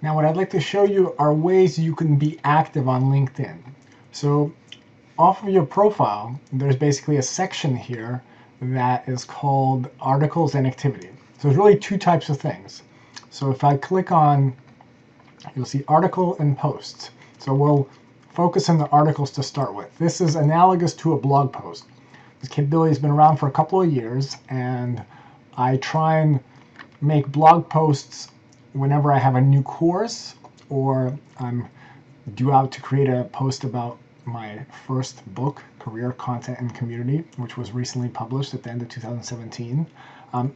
Now what I'd like to show you are ways you can be active on LinkedIn. So off of your profile, there's basically a section here that is called articles and activity. So there's really two types of things. So if I click on, you'll see article and posts. So we'll focus on the articles to start with. This is analogous to a blog post. This capability has been around for a couple of years, and I try and make blog posts whenever I have a new course or I'm due out to create a post about my first book, Career, Content, and Community, which was recently published at the end of 2017.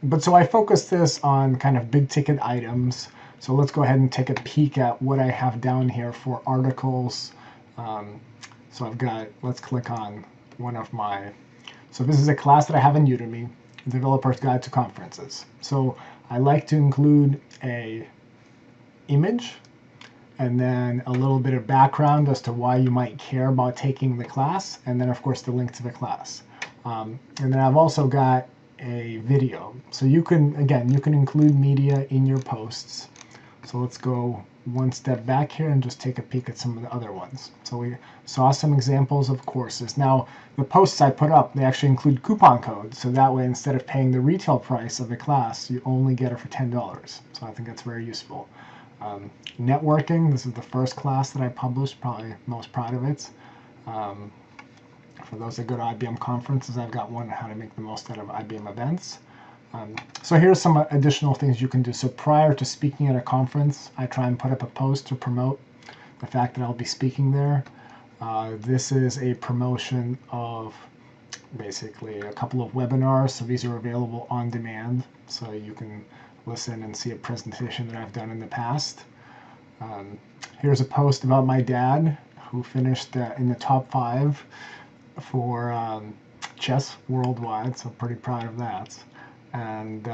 But so I focus this on kind of big ticket items. So let's go ahead and take a peek at what I have down here for articles. So I've got, let's click on one of my, so this is a class that I have in Udemy, Developer's Guide to Conferences. So I like to include a image and then a little bit of background as to why you might care about taking the class, and then of course the link to the class. And then I've also got a video. So you can, again, you can include media in your posts. So let's go one step back here and just take a peek at some of the other ones. So we saw some examples of courses. Now, the posts I put up, they actually include coupon codes. So that way, instead of paying the retail price of a class, you only get it for $10. So I think that's very useful. Networking, this is the first class that I published, probably most proud of it. For those that go to IBM conferences, I've got one on how to make the most out of IBM events. So here's some additional things you can do. So prior to speaking at a conference, I try and put up a post to promote the fact that I'll be speaking there. This is a promotion of basically a couple of webinars. So these are available on demand. So you can listen and see a presentation that I've done in the past. Here's a post about my dad, who finished in the top 5 for chess worldwide. So pretty proud of that. And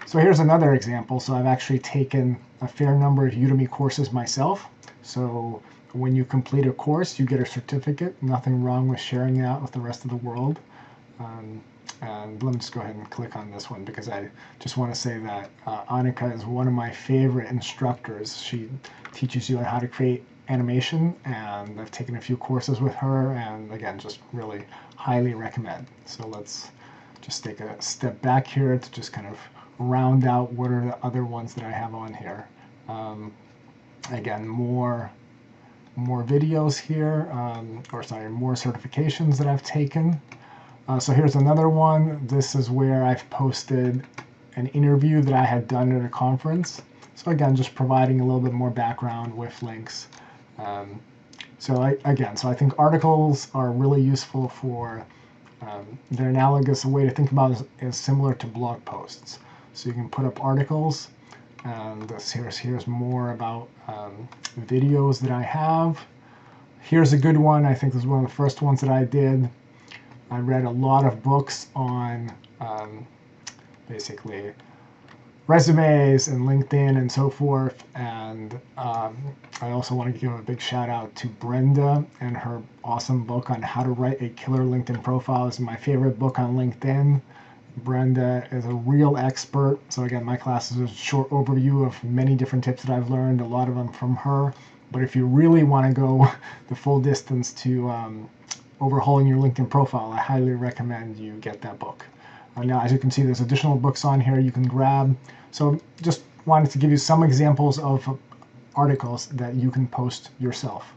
so here's another example. So I've actually taken a fair number of Udemy courses myself. So when you complete a course, you get a certificate. Nothing wrong with sharing it out with the rest of the world. And let me just go ahead and click on this one because I just want to say that Annika is one of my favorite instructors. She teaches you how to create animation, and I've taken a few courses with her, and again, just really highly recommend. So let's just take a step back here to just kind of round out what are the other ones that I have on here. Again, more videos here, more certifications that I've taken. So here's another one. This is where I've posted an interview that I had done at a conference. So again, just providing a little bit more background with links. So I think articles are really useful for, they're analogous. A way to think about it is similar to blog posts. So you can put up articles, and here's more about videos that I have. Here's a good one. I think this is one of the first ones that I did. I read a lot of books on basically resumes and LinkedIn and so forth. And I also want to give a big shout out to Brenda and her awesome book on how to write a killer LinkedIn profile. It's my favorite book on LinkedIn. Brenda is a real expert. So again, my class is a short overview of many different tips that I've learned, a lot of them from her. But if you really want to go the full distance to overhauling your LinkedIn profile, I highly recommend you get that book. Now, as you can see, there's additional books on here you can grab. So just wanted to give you some examples of articles that you can post yourself.